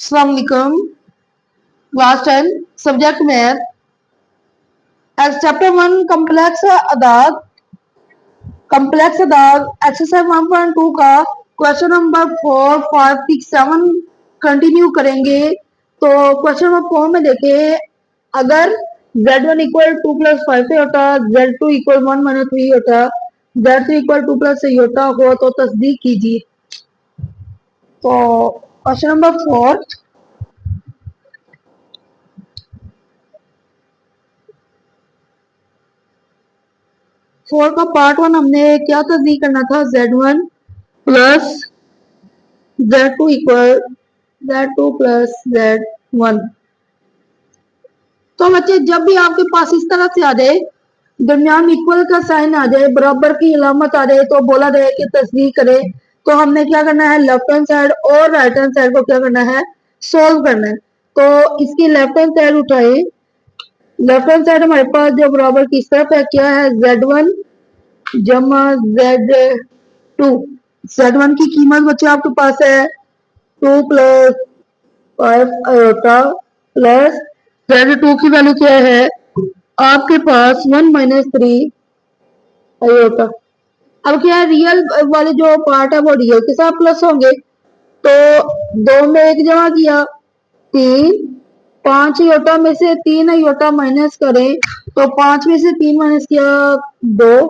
अस्सलाम वालेकुम। Class 10 subject math as chapter 1 complex अदाद एक्सरसाइज 1.2 का क्वेश्चन नंबर 4, 5, 6, 7 कंटिन्यू करेंगे। तो क्वेश्चन नंबर 4 में देखें, अगर z1 इक्वल 2 प्लस 5 होता, z2 इक्वल 1 माइनस 3 होता, z3 इक्वल 2 प्लस होता हो तो तस्दीक कीजिए। तो क्वेश्चन नंबर 4, का पार्ट 1 हमने क्या तस्दीक करना था, z1 plus z2 equal z2 plus z1। तो बच्चे जब भी आपके पास इस तरह से आ जाए, दरमियान में इक्वल का साइन आ जाए, बराबर की इलामत आ जाए, तो बोला जाए कि तस्दीक करें। तो हमने क्या करना है, लेफ्ट हैंड साइड और राइट हैंड साइड को क्या करना है, सोल्व करना है। तो इसकी लेफ्ट हैंड साइड उठाए। लेफ्ट हैंड साइड हमारे पास जो बराबर किस तरफ है, क्या है, z1 जमा z2। z1 की कीमत बच्चे आपके पास है 2 प्लस 5 आयोटा प्लस z2 की वैल्यू क्या है आपके पास 1 माइनस 3 आयोटा। अब क्या है, रियल वाले जो पार्ट है वो रियल के साथ प्लस होंगे। तो दो में एक जमा किया 3, 5 आयोटा में से 3 आयोटा माइनस करें तो 5 में से 3 माइनस किया 2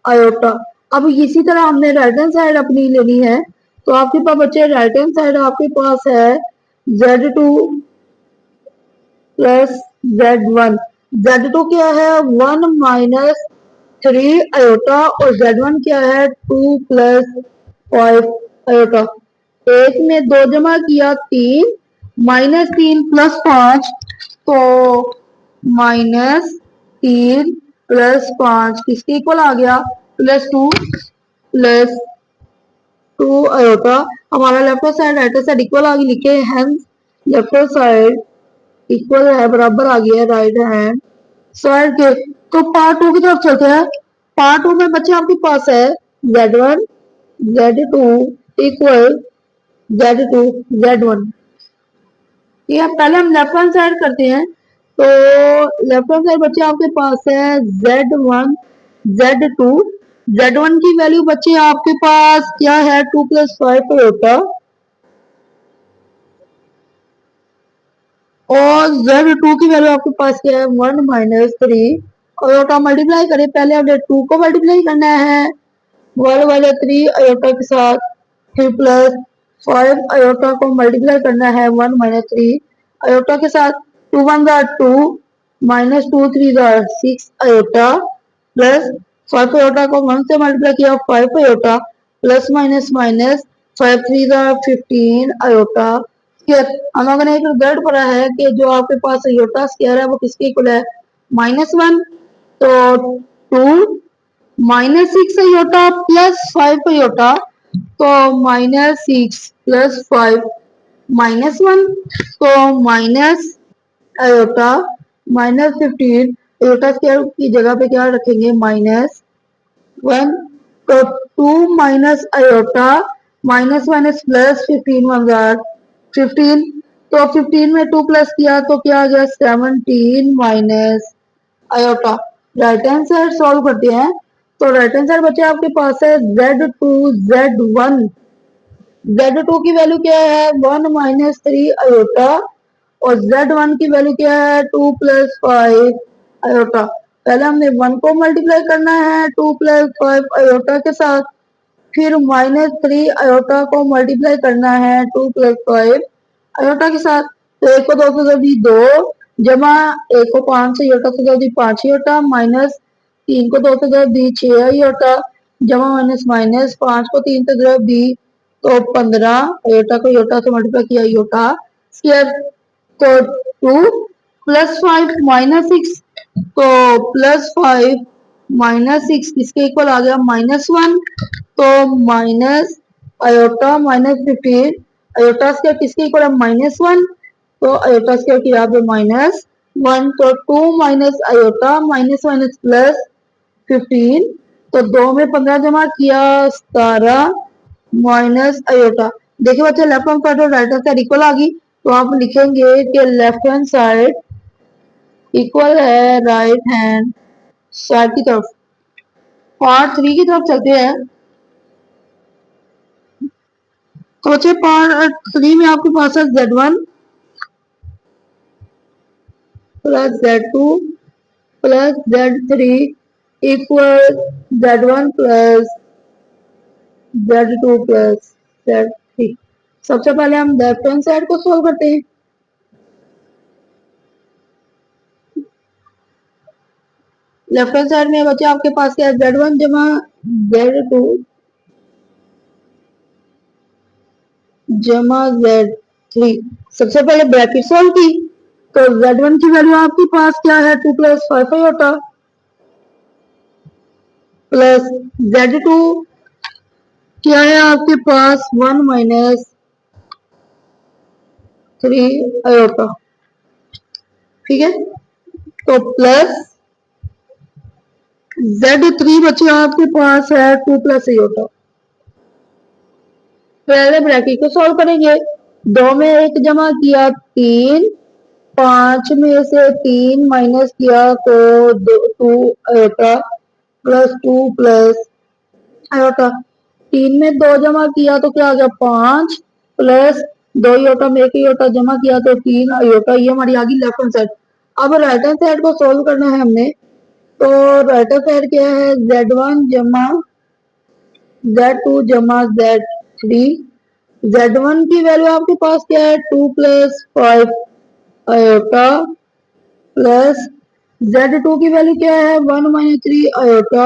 आयोटा। अब इसी तरह हमने राइट हैंड साइड अपनी लेनी है। तो आपके पास बच्चे राइट हैंड साइड आपके पास है z2 प्लस z1। z2 क्या है, 1 माइनस 3 आयोटा और z1 क्या है 2 प्लस 5 आयोटा। एक में 2 जमा किया 3, माइनस 3 प्लस 5, तो माइनस 3 प्लस 5 किसके इक्वल आ गया, +2 प्लस 2 आयोटा। हमारा left side right side equal आ गई, लिखे हैंस लेफ्ट साइड इक्वल है, बराबर आ गया राइट हैंड साइड के। तो पार्ट 2 की तरफ चलते हैं। पार्ट 2 में बच्चे आपके पास है z1 z2 equal z2 z1। ठीक है, पहले हम लेफ्ट हैंड साइड करते हैं। तो लेफ्ट हैंड साइड बच्चे आपके पास है z1 z2। z1 की वैल्यू बच्चे आपके पास क्या है, 2 प्लस 5 होता, और z2 की वैल्यू आपके पास क्या है 1 माइनस 3 अयोटा। मल्टीप्लाई करें, पहले हमने 2 को मल्टीप्लाई करना है 1 वाले 3 अयोटा के साथ, फिर प्लस 5 अयोटा को मल्टीप्लाई करना है 1 माइनस 3 अयोटा के साथ। 2 1 2 माइनस 2 3 6 अयोटा प्लस 5 अयोटा को 1 से मल्टीप्लाई किया 5 iota plus minus minus 5 3 15 iota. हम लोगों ने एक रिजल्ट पढ़ा है कि जो आपके पास अयोटा स्क्वायर है वो किसके इक्वल है, -1। तो 2 माइनस 6 अयोटा प्लस 5 अयोटा, तो -6 प्लस 5 -1, तो माइनस अयोटा -15 अयोटा स्क्वायर की जगह पे क्या रखेंगे, -1। तो 2 minus iota minus minus plus 15 15। तो 15 में 2 प्लस किया तो क्या आ गया 17 minus iota. Right hand side solve करते हैं। तो राइट हैंड साइड बच्चे आपके पास है z2 z1। z2 की वैल्यू क्या है 1 माइनस 3 अयोटा और z1 की वैल्यू क्या है 2 प्लस 5 अयोटा। पहले हमने 1 को मल्टीप्लाई करना है 2 प्लस 5 अयोटा के साथ, फिर -3 अयोटा को मल्टीप्लाई करना है 2 प्लस 5 अयोटा के साथ। तो 1 को 2 से जल्दी 2 जमा 1 को 5 से अयोटा से जल्दी 5 अयोटा माइनस 3 को 2 से जल्दी 6 अयोटा जमा माइनस माइनस 5 को 3 से जल्दी तो 15 अयोटा को अयोटा से मल्टीप्लाई किया अयोटा स्क्वायर। तो 2 प्लस 5 माइनस 6, तो प्लस 5 माइनस 6 किसके इक्वल आ गया -1। तो minus iota minus 15 iota square किसके इक्वल है -1, तो अयोटा स्क्वायर की यहाँ पे -1। तो 2 minus iota minus minus plus 15, तो 2 में 15 जमा किया 17 माइनस अयोटा। देखिए बच्चे लेफ्ट हैंड साइड और राइट हैंड साइड इक्वल आ गई। तो आप लिखेंगे कि लेफ्ट हैंड साइड इक्वल है राइट हैंड साइड की तरफ। पार्ट 3 की तरफ चलते हैं। तो बच्चे पार्ट 3 में आपके पास है Z1 plus Z2 plus Z3 equal Z1 plus Z2 plus Z3। सबसे पहले हम लेफ्ट हैंड साइड को सोल्व करते हैं। लेफ्ट हैंड साइड में बच्चे आपके पास क्या है, Z1 जमा Z2 जमा Z3। सबसे पहले ब्रैकेट सोल्व की, तो Z1 की वैल्यू आपके पास क्या है 2 प्लस 5 आयोटा प्लस Z2 क्या है आपके पास 1 माइनस 3 आयोटा। ठीक है, तो प्लस Z3 बच्चे आपके पास है 2 प्लस आयोटा। पहले ब्रैकेट को सॉल्व करेंगे। 2 में 1 जमा किया 3, 5 में से 3 माइनस किया तो 2 आयोटा प्लस 2 प्लस आयोटा। 3 में 2 जमा किया तो क्या आ गया 5 प्लस 2 आयोटा में 1 आयोटा जमा किया तो 3 आयोटा। ये हमारी आ गई लेफ्ट हैंड साइड। अब राइट हैंड साइड को सोल्व करना है हमने। तो राइट हैंड साइड क्या है Z1 जमा Z2 जमा Z3। Z1 की वैल्यू आपके पास क्या है 2 प्लस 5 आयोटा प्लस Z2 की वैल्यू क्या है 1 माइनस 3 आयोटा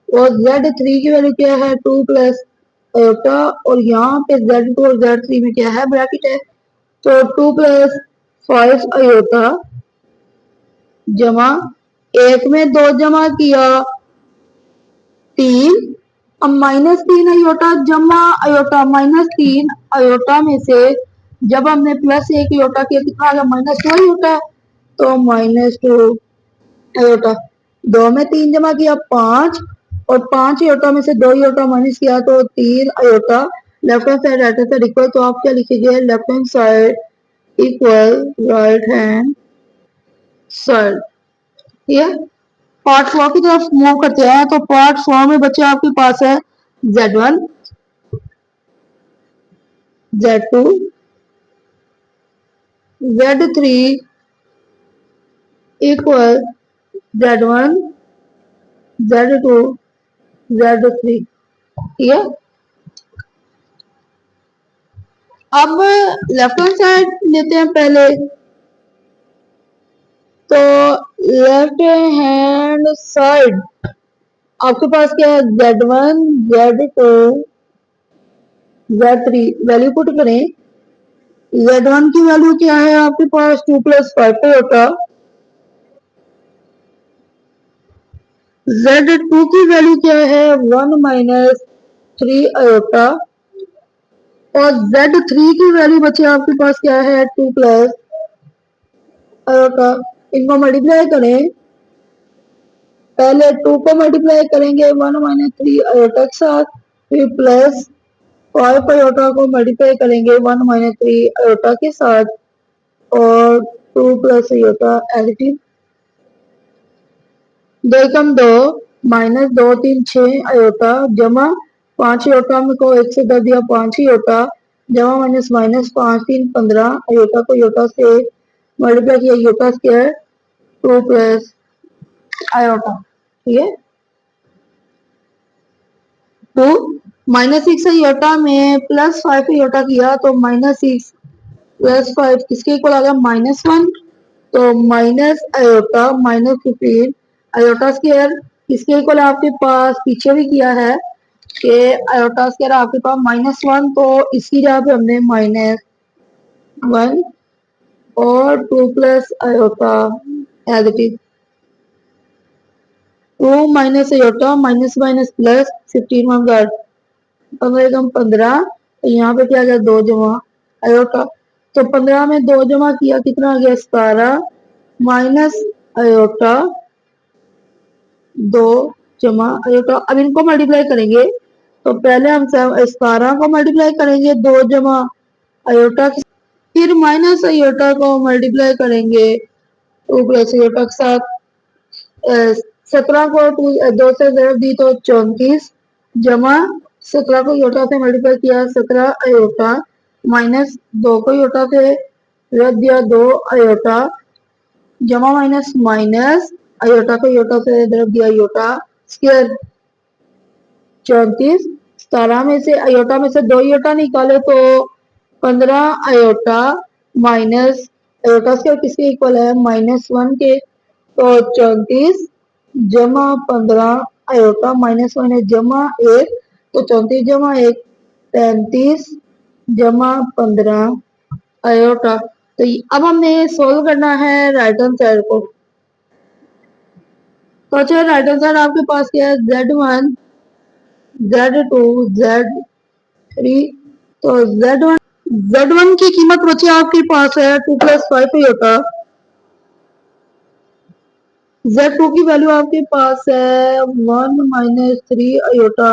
और Z3 की वैल्यू क्या है 2 प्लस आयोटा। और यहाँ पे Z2 और Z3 में क्या है ब्रैकेट है, तो 2 प्लस 5 आयोटा जमा 1 में 2 जमा किया 3, अब माइनस 3 आयोटा जमा आयोटा माइनस 3 आयोटा में से जब हमने प्लस 1 आयोटा किया कितना आ गया -2 आयोटा, तो -2 आयोटा। 2 में 3 जमा किया 5 और 5 आयोटा में से 2 आयोटा माइनस किया तो 3 iota. Left hand side right hand side equal, तो आप क्या लिखेंगे left hand side equal right hand side. ठीक है, पार्ट 4 की तरफ मूव करते हैं। तो पार्ट 4 में बच्चे आपके पास है Z1 Z2 Z3 equal Z1 Z2 Z3। ठीक है, अब लेफ्ट हैंड साइड लेते हैं पहले। तो लेफ्ट हैंड साइड आपके पास क्या है Z1 Z2 Z3 value put करें। Z1 की वैल्यू क्या है आपके पास 2 प्लस 5 होता। Z2 की वैल्यू क्या है 1 माइनस 3 आयोटा और Z3 की वैल्यू बचे आपके पास क्या है 2 प्लस आयोटा। इनको मल्टीप्लाई करें, पहले 2 को मल्टीप्लाई करेंगे 1 माइनस 3 आयोटा के साथ, फिर प्लस 5 आयोटा को मल्टीप्लाई करेंगे 1 माइनस 3 आयोटा के साथ और 2 प्लस आयोटा एडिटिव। 2 कम 2 माइनस 2 3 6 आयोटा जमा 5 आयोटा में को 1 से कर दिया 5 आयोटा जमा माइनस माइनस 5 3 15 आयोटा को आयोटा से मल्टीप्लाई किया आयोटा स्क्वायर 2 प्लस आयोटा। ठीक है, 2 -6 आयोटा में प्लस 5 आयोटा किया तो -6 प्लस 5 किसके इक्वल आ गया -1, तो माइनस आयोटा -15 आयोटा स्क्वायर किसके इक्वल आपके पास पीछे भी किया है कि आयोटा स्क्वायर आपके पास -1, तो इसकी जगह पे हमने -1 और 2 plus iota as it is. 2 minus iota minus minus plus 15 one 15 कम 15, तो यहाँ पे क्या गया 2 जमा आयोटा, तो 15 में 2 जमा किया कितना आ गया 17 माइनस आयोटा 2 जमा आयोटा। अब इनको मल्टीप्लाई करेंगे, तो पहले हम 17 को मल्टीप्लाई करेंगे 2 जमा आयोटा। फिर माइनस आयोटा को मल्टीप्लाई करेंगे 2 प्लस आयोटा के साथ। 17 को 2 से ज़रब दी तो 34 जमा 17 को आयोटा से मल्टीप्लाई किया 17 आयोटा माइनस 2 को आयोटा से रख दिया 2 आयोटा जमा माइनस माइनस आयोटा को आयोटा से रख दिया आयोटा स्क्वायर 34। 17 में से आयोटा में से 2 आयोटा निकाले तो 15 आयोटा माइनस आयोटा स्क्वायर किसके इक्वल है -1 के। तो 34 जमा 15 आयोटा माइनस माइनस जमा 1 तो 34 जमा 1 35 जमा 15 आयोटा। तो अब हमें सोल्व करना है राइट हैंड साइड को। तो अच्छा राइट हैंड साइड आपके पास क्या है Z1 Z2 Z3। तो Z1 की कीमत बची आपके पास है 2 + 5 आयोटा। Z2 की वैल्यू आपके पास है 1 - 3 आयोटा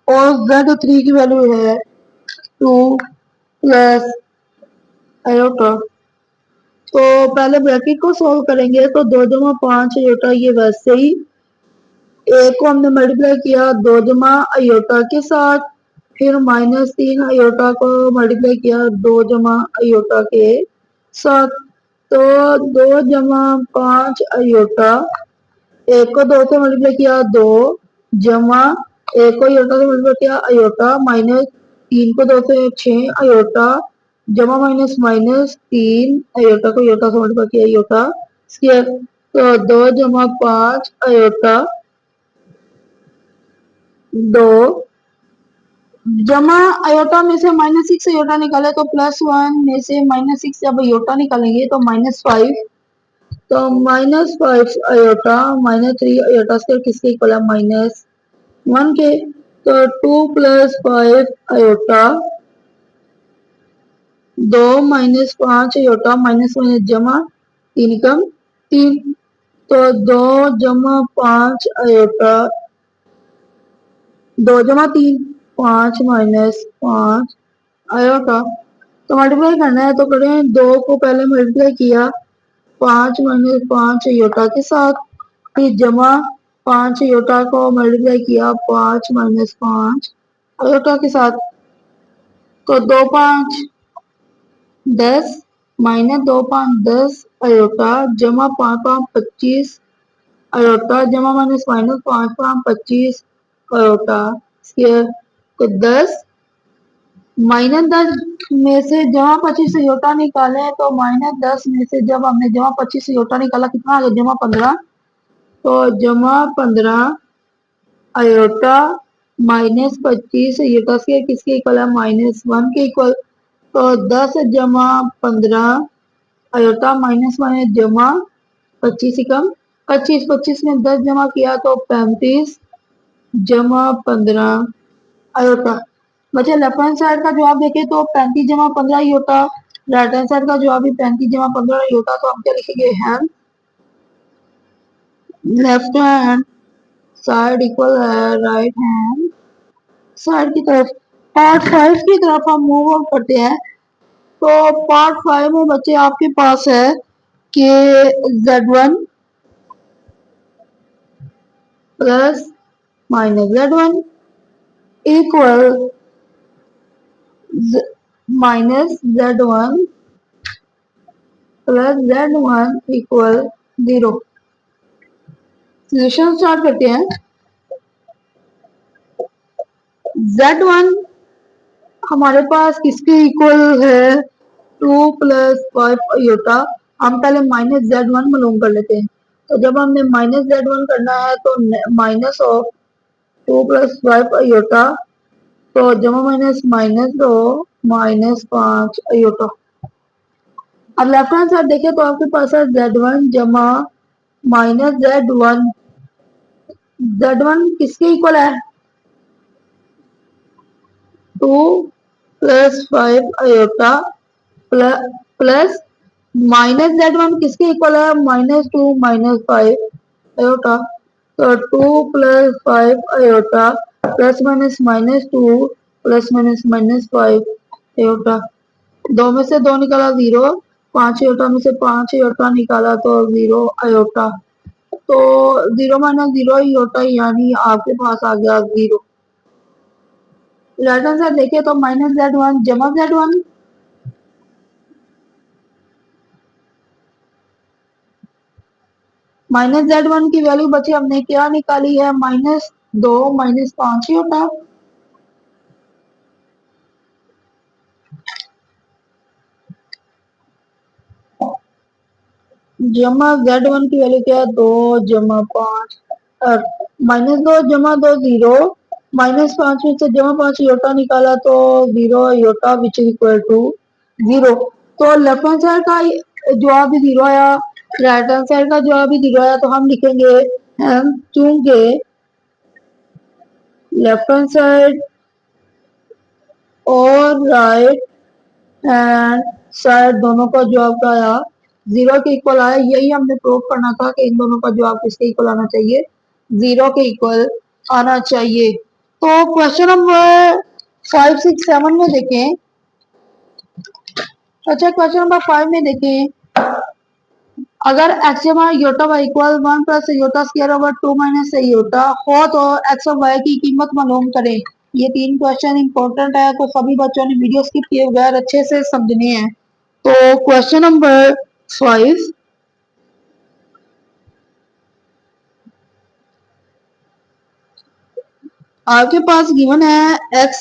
और Z3 की वैल्यू है 2 + आयोटा। तो पहले ब्रैकेट को सॉल्व करेंगे तो 2 जमा 5 आयोटा ये वैसे ही एक को हमने मल्टीप्लाई किया 2 जमा आयोटा के साथ फिर -3 आयोटा को मल्टीप्लाई किया 2 जमा आयोटा के साथ। तो 2 जमा 5 आयोटा एक को 2 से मल्टीप्लाई किया 2 जमा एक को आयोटा से मल्टीप्लाई किया आयोटा -3 को 2 से 6 आयोटा जमा माइनस माइनस 3 आयोटा को आयोटा से मल्टीप्लाई किया आयोटा स्क्वायर। तो 2 जमा 5 आयोटा 2 जमा आयोटा में से -6 आयोटा निकाले तो +1 में से -6 जब आयोटा निकालेंगे तो -5 तो -5 आयोटा -3 आयोटा स्क्वायर किसके इक्वल है -1 के। तो 2 + 5 आयोटा 2 - 5 आयोटा माइनस माइनस जमा 3 कम 3 तो 2 जमा 5 आयोटा 2 जमा 3 5 माइनस 5 आयोटा। तो मल्टीप्लाई करना है तो करें 2 को पहले मल्टीप्लाई किया 5 - 5 आयोटा के साथ फिर जमा 5 आयोटा को मल्टीप्लाई किया 5 - 5 आयोटा के साथ। तो 2 5 10 -2 5 10 आयोटा जमा 5 5 25 आयोटा जमा माइनस माइनस 5 5 25 आयोटा स्क्वायर। तो 10 -10 में से जमा 25 आयोटा निकाले तो -10 में से जब हमने जमा 25 आयोटा निकाला कितना आ गया जमा 15। तो जमा 15 आयोटा -25 आयोटा स्क्वायर किसके इक्वल है -1 के इक्वल। तो 10 जमा 15 आयोटा माइनस माइनस जमा 25 कम 25 में 10 जमा किया तो 35 जमा 15 आयोटा। बच्चे लेफ्ट हैंड साइड का जवाब देखें तो 35 जमा 15 आयोटा। राइट हैंड साइड का जवाब भी 35 जमा 15 आयोटा। तो हम क्या लिखेंगे hand left hand side equal है राइट हैंड साइड की तरफ। पार्ट 5 की तरफ हम मूव ऑन करते हैं। तो पार्ट 5 में बच्चे आपके पास है कि Z1 plus -Z1 equal -Z1 plus Z1 equal 0। Solution start करते हैं। Z1 हमारे पास किसके इक्वल है 2 + 5 आयोटा। हम पहले -Z1 मालूम कर लेते हैं। तो जब हमने -Z1 करना है तो माइनस ऑफ 2 + 5 आयोटा तो जमा माइनस माइनस 2 -5 आयोटा। अब लेफ्ट हैंड साइड देखें तो आपके पास है Z1 जमा -Z1। Z1 किसके इक्वल है 2 + 5 आयोटा प्लस -Z1 किसके इक्वल है -2 -5 आयोटा। तो 2 + 5 iota plus minus -2 plus minus -5 iota. दो में से दो निकाला 0, 5 आयोटा में से 5 आयोटा निकाला तो 0 आयोटा, तो 0 माइनस 0 आयोटा, यानी आपके पास आ गया 0। राइट आंसर देखे तो -z1 जमा z1, -z1 की वैल्यू बची हमने क्या निकाली है, -2 -5 आयोटा, जमा z1 की वैल्यू क्या है, 2 जमा 5, और -2 जमा 2 0, -5 में से जमा 5 योटा निकाला तो 0 iota which is equal to 0। तो लेफ्ट हैंड साइड का जवाब भी 0 आया, राइट हैंड साइड का जवाब भी 0 आया, तो हम लिखेंगे चूंकि लेफ्ट हैंड साइड और राइट हैंड साइड दोनों का जवाब का आया 0 के इक्वल आया, यही हमने प्रूव करना था कि इन दोनों का जवाब किसके इक्वल आना चाहिए, 0 के इक्वल आना चाहिए। तो क्वेश्चन नंबर 5, 6, 7 में देखें। अच्छा, क्वेश्चन नंबर 5 में देखें, अगर x जमा iota Y equal 1 plus iota square over 2 minus iota हो तो x और y की कीमत मालूम करें। ये 3 क्वेश्चन इंपॉर्टेंट है, तो सभी बच्चों ने वीडियो स्किप किए बगैर अच्छे से समझने हैं। तो क्वेश्चन नंबर 5, आपके पास गिवन है x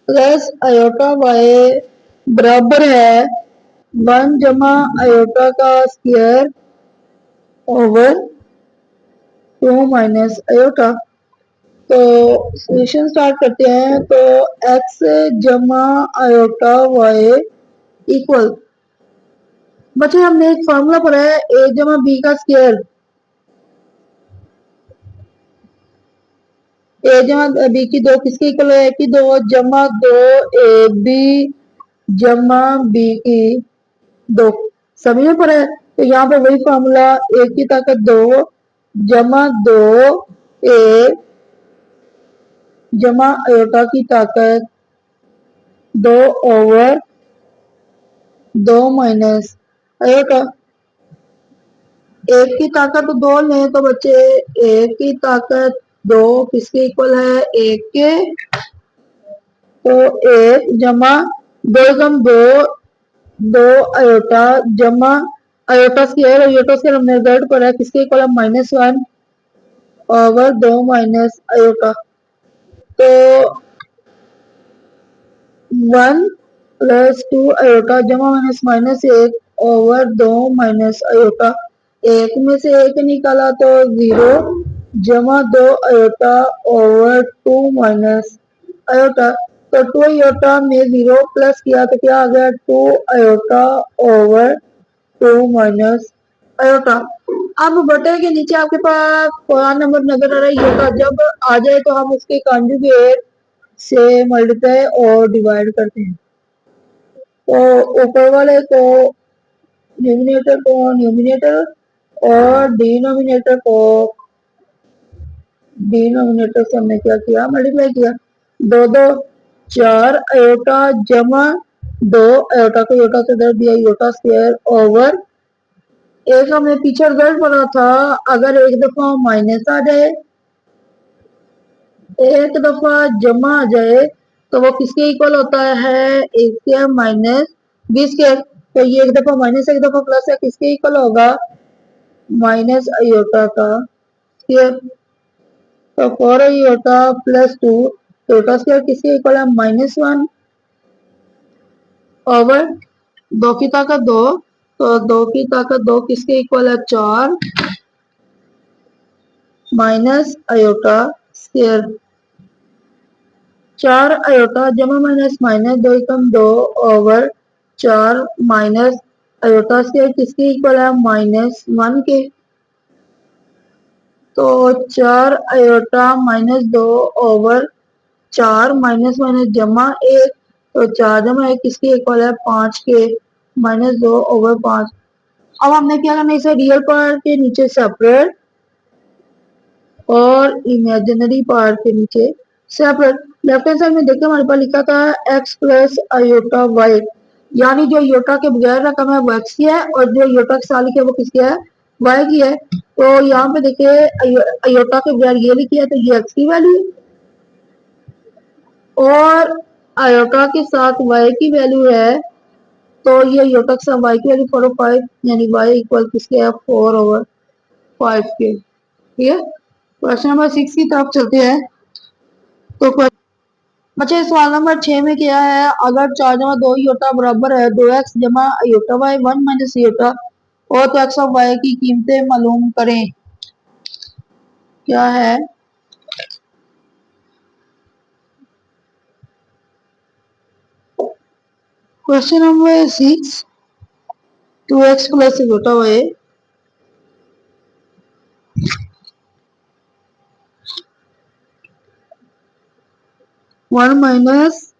प्लस आयोटा y बराबर है 1 जमा आयोटा का स्क्वायर ओवर 2 माइनस आयोटा। तो सॉल्यूशन स्टार्ट करते हैं। तो x जमा आयोटा y इक्वल, बच्चे हमने एक फार्मूला पढ़ा है a जमा b का स्क्वायर, a जमा b की 2 किसके इक्वल है, a की 2 जमा 2 ए बी जमा b की 2, सभी में पढ़ा है। तो यहाँ पे वही फार्मूला, a की ताकत 2 जमा 2 ए जमा आयोटा की ताकत 2 ओवर 2 माइनस आयोटा। एक की ताकत 2 लें तो बच्चे एक की ताकत 2 किसके इक्वल है, एक के, तो एक जमा 2 एकम 2, 2 आयोटा जमा आयोटा स्क्वायर, आयोटा स्क्वायर हमने रिजल्ट पर है किसके इक्वल है, -1 ओवर 2 माइनस आयोटा। तो 1 प्लस 2 आयोटा जमा माइनस 1 ओवर 2 माइनस आयोटा, एक में से एक निकाला तो 0 जमा 2 आयोटा ओवर 2 माइनस आयोटा। तो 2 आयोटा में 0 प्लस किया तो क्या आ गया, 2 आयोटा ओवर 2 माइनस आयोटा। अब बटे के नीचे आपके पास पूरा नंबर नजर आ रहा है योटा, जब आ जाए तो हम उसके कॉन्जुगेट से मल्टीप्लाई और डिवाइड करते हैं। तो ऊपर वाले को न्यूमिनेटर और डिनोमिनेटर से हमने क्या किया, मल्टीप्लाई किया। 2 2 4 आयोटा जमा 2 आयोटा को योटा से दे दिया, योटा स्क्वायर ओवर, एक हमने पीछे रिजल्ट पढ़ा था, अगर एक दफा माइनस आ जाए, एक दफा जमा आ जाए, तो वो किसके इक्वल होता है, ए स्क्वायर माइनस बी स्क्वायर। तो ये एक दफा माइनस एक दफा प्लस है, किसके इक्वल होगा, माइनस आयोटा का स्क्वायर। तो 4 आयोटा प्लस 2, आयोटा स्क्वायर किसके इक्वल है, -1 ओवर 2 की ताकत 2, तो 2 की ताकत 2 किसके इक्वल है, 4 माइनस आयोटा स्क्वायर। 4 आयोटा जमा माइनस माइनस 2 एकम 2 ओवर 4 माइनस आयोटा स्क्वायर किसके इक्वल है, -1 के। तो 4 आयोटा -2 ओवर 4 माइनस माइनस जमा 1, तो 4 जमा 1 किसके इक्वल है, 5 के, -2 ओवर 5। अब हमने क्या करना है, इसे रियल पार्ट के नीचे सेपरेट और इमेजिनरी पार्ट के नीचे सेपरेट। लेफ्ट हैंड साइड में देखिए हमारे पास लिखा था x प्लस आयोटा वाई, यानी जो योटा के बगैर रकम है वो एक्स की है और जो योटा के साथ लिखी है वो किसकी है, वाई की है। तो यहाँ पे देखिए अयोटा के बगैर ये लिखी है तो ये एक्स की वैल्यू और अयोटा के साथ वाई की वैल्यू है तो ये अयोटा के साथ वाई की वैल्यू 4/5 यानी वाई इक्वल किसके है 4/5 के। ठीक है, क्वेश्चन नंबर 6 की तरफ चलते हैं। तो बच्चे सवाल नंबर 6 में क्या है, अगर 4 जमा 2 योटा बराबर है 2x जमा योटा वाई 1 माइनस योटा और तो एक्स ऑफ वाई की कीमतें मालूम करें। क्या है, question number 6, 2x plus iota Y 1 minus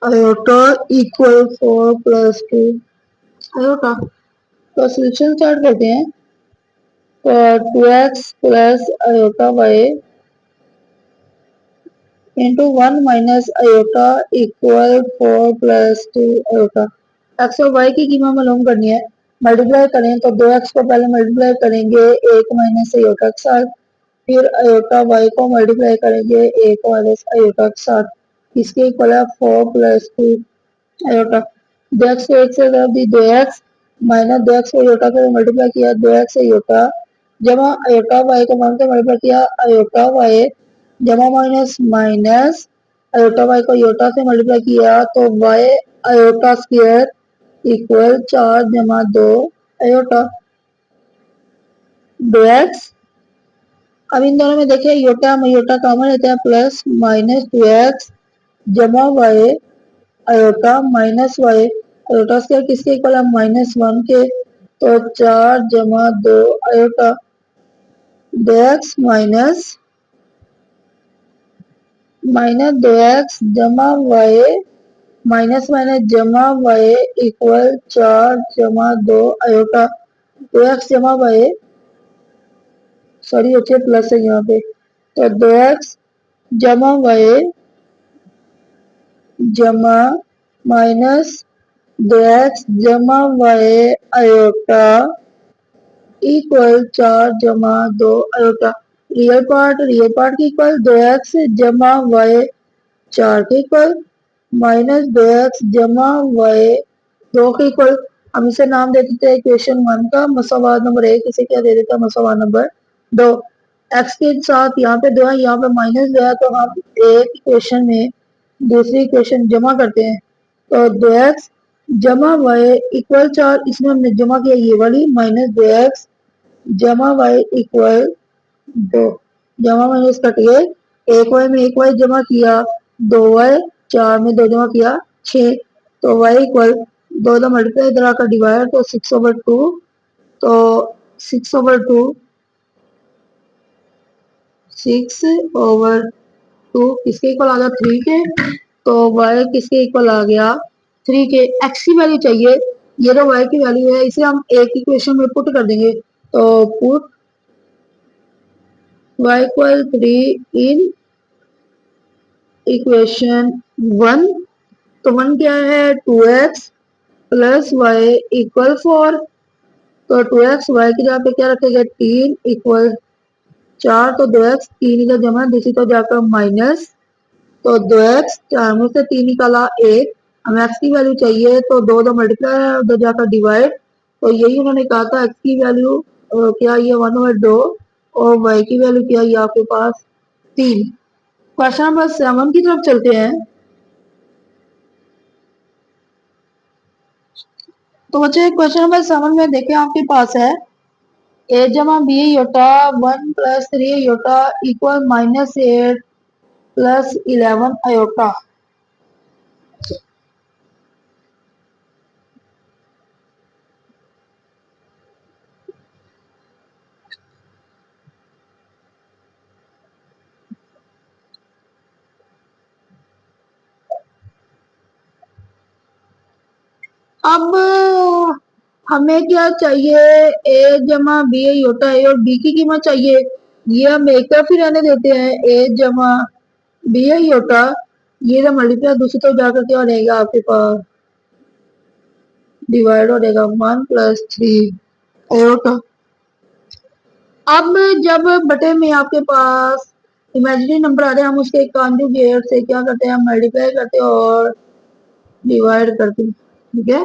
iota equal 4 plus 2 iota. तो सोल्यूशन स्टार्ट करते हैं। तो 2x plus iota Y into 1 minus iota equal 4 plus 2 iota. X और वाई की कीमत मालूम करनी है, मल्टीप्लाई करें तो 2x को पहले मल्टीप्लाई करेंगे 1 माइनस आयोटा के साथ, फिर आयोटा वाई को मल्टीप्लाई करेंगे 1 माइनस आयोटा के साथ, इसके इक्वल है 4 प्लस 2 आयोटा। 2x को 1 से दी 2x माइनस 2x को आयोटा को मल्टीप्लाई किया 2x आयोटा जमा आयोटा वाई को मान के मल्टीप्लाई किया आयोटा वाई जमा माइनस माइनस आयोटा वाई को आयोटा से मल्टीप्लाई किया तो वाई आयोटा स्क्वायर इक्वल 4 जमा 2 आयोटा 2x। अब इन दोनों में देखिए योटा में योटा कॉमन लेते हैं प्लस माइनस 2x जमा Y iota minus Y iota square किसके इक्वल है -1 के, तो 4 जमा 2 आयोटा 2x माइनस 2x जमा वाई माइनस माइनस जमा वाई इक्वल 4 जमा 2 आयोटा 2x जमा वाई सॉरी अच्छे प्लस है यहाँ पे, तो 2x जमा वाई जमा माइनस 2x जमा वाई आयोटा इक्वल 4 जमा 2 आयोटा। रियल पार्ट की इक्वल 2x जमा वाई 4 के इक्वल माइनस 2x जमा वाई 2 के इक्वल। हम इसे नाम दे देते हैं इक्वेशन 1 का मसवाद नंबर 1, इसे क्या दे देते हैं मसवाद नंबर 2। एक्स के साथ यहाँ पे 2 है यहाँ पे माइनस 2 है तो हम एक इक्वेशन में दूसरी इक्वेशन जमा करते हैं तो 2x जमा वाई इक्वल 4 इसमें हमने जमा किया ये वाली माइनस 2x जमा वाई इक्वल 2 जमा माइनस कट गए, एक वाई में एक वाई जमा किया 2y 4 में 2 जमा किया 6 तो y इक्वल 2 दो मल्टीप्लाई इधर आकर डिवाइड तो 6/2 तो 6/2 6/2 किसके इक्वल आ गया 3 के, तो y किसके इक्वल आ गया 3 के। x की वैल्यू चाहिए, ये तो y की वैल्यू है इसे हम एक इक्वेशन में पुट कर देंगे तो put y equal 3 in equation 1। तो 1 क्या है 2x प्लस वाई इक्वल 4 तो 2x y की जगह पे क्या रखेगा 3 इक्वल 4 तो 2x 3 इधर जमा दूसरी तो जाकर माइनस तो 2x 4 में से 3 निकाला 1, हमें x की वैल्यू चाहिए तो 2 दो मल्टीप्लाई है उधर जाकर डिवाइड तो यही उन्होंने कहा था x की वैल्यू क्या ये 1/2 और y की वैल्यू क्या ये आपके पास 3। क्वेश्चन नंबर 7 की तरफ चलते हैं। तो बच्चे क्वेश्चन नंबर 7 में देखें आपके पास है a जमा b iota 1 plus 3 iota equal -8 plus 11 iota. अब हमें क्या चाहिए a जमा b योटा a और b की कीमत चाहिए, ये हम एक तरफ ही रहने देते हैं a जमा b योटा ये जब मल्टीप्लाई दूसरी तरफ जाकर क्या हो जाएगा आपके पास, डिवाइड हो जाएगा 1+3 आयोटा। अब जब बटे में आपके पास इमेजिनरी नंबर आ रहे हैं, हम उसके कॉन्जुगेट से क्या करते हैं, मल्टीप्लाई करते हैं और डिवाइड करते हैं, ठीक है।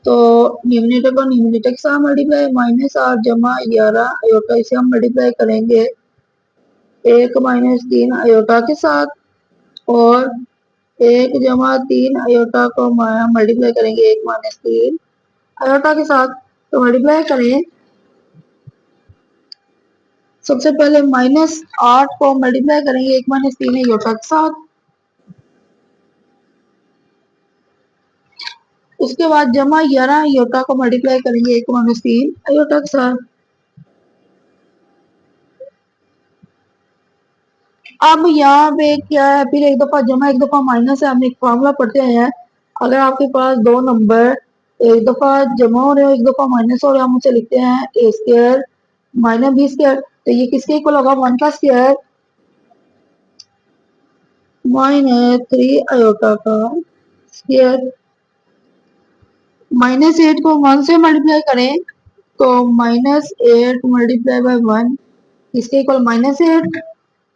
तो न्यूमरेटर को न्यूमरेटर के साथ मल्टीप्लाई, -8 जमा 11 आयोटा, इसे हम मल्टीप्लाई करेंगे 1 - 3 आयोटा के साथ, और 1 जमा 3 आयोटा को मल्टीप्लाई करेंगे 1 - 3 आयोटा के साथ। तो मल्टीप्लाई करें, सबसे पहले -8 को मल्टीप्लाई करेंगे 1 - 3 आयोटा के साथ, उसके बाद जमा 11 आयोटा को मल्टीप्लाई करेंगे 1 - 3 आयोटा के साथ। अब यहाँ पे क्या है, फिर एक दफा जमा एक दफा माइनस है, हमने एक फॉर्मूला पढ़ते हैं, अगर आपके पास दो नंबर एक दफा जमा हो रहे हो एक दफा माइनस हो रहे हो, हम उसे लिखते हैं ए स्क्वायर माइनस बी स्क्वायर। तो ये किसके इक्वल होगा, 1 का स्क्वायर -3 आयोटा का स्क्वायर। -8 को 1 से मल्टीप्लाई करें तो -8 मल्टीप्लाई बाय 1 इसके इक्वल -8,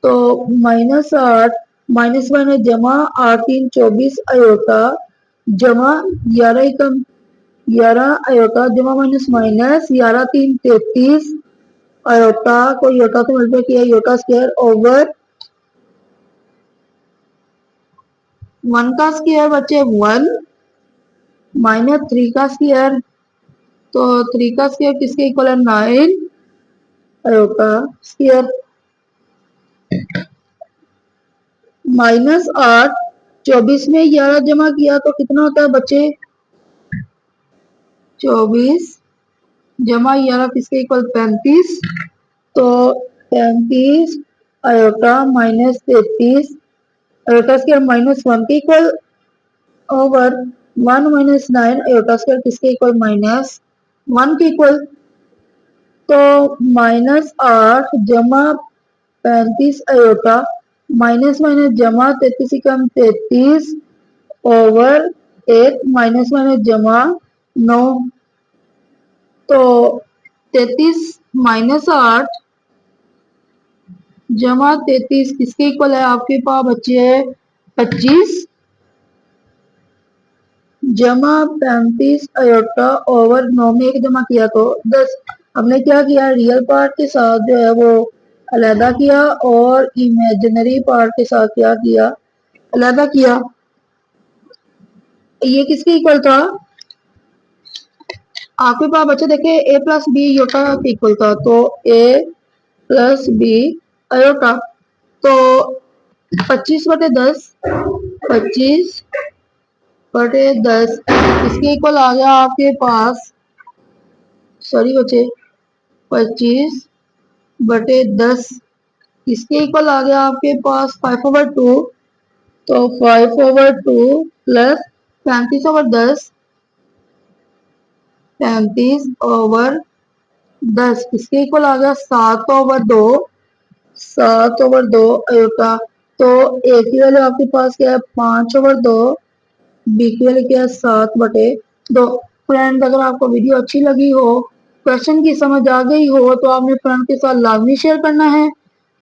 तो -8 माइनस माइनस जमा 8 3 24 आयोटा जमा 11 एकम 11 आयोटा जमा माइनस माइनस 11 3 33 आयोटा को आयोटा से मल्टीप्लाई किया आयोटा स्क्वायर ओवर 1 का स्क्वायर बचे 1 -3 का स्क्वायर, तो 3 का स्क्वायर किसके इक्वल है 9 आयोटा स्क्वायर। -8 24 में 11 जमा किया तो कितना होता है बच्चे, 24 जमा 11 किसके इक्वल 35, तो 35 आयोटा -33 आयोटा स्क्वायर -1 के इक्वल ओवर 1 - 9 आयोटा स्क्वायर किसके इक्वल -1 के इक्वल। तो -8 जमा 35 आयोटा माइनस माइनस जमा 33 एकम 33 ओवर 1 माइनस माइनस जमा 9, तो 33 -8 जमा 33 किसके इक्वल है आपके पास बच्चे 25 जमा 35 आयोटा ओवर 9 में एक जमा किया तो 10। हमने क्या किया, रियल पार्ट के साथ जो है वो अलहदा किया और इमेजिनरी पार्ट के साथ क्या किया, अलहदा किया। ये किसके इक्वल था आपके पास बच्चे देखे, a प्लस बी आयोटा के इक्वल था, तो a प्लस बी आयोटा, तो 25/10 25/10 इसके इक्वल आ गया आपके पास, सॉरी बच्चे 25/10 इसके इक्वल आ गया आपके पास 5/2, तो 5/2 प्लस 35/10 35/10 इसके इक्वल आ गया 7/2 7/2 आयोटा। तो ए की वैल्यू आपके पास क्या है 5/2, बी की वैल्यू क्या है 7/2। फ्रेंड अगर आपको वीडियो अच्छी लगी हो, क्वेश्चन की समझ आ गई हो, तो आपने फ्रेंड के साथ लाजमी शेयर करना है।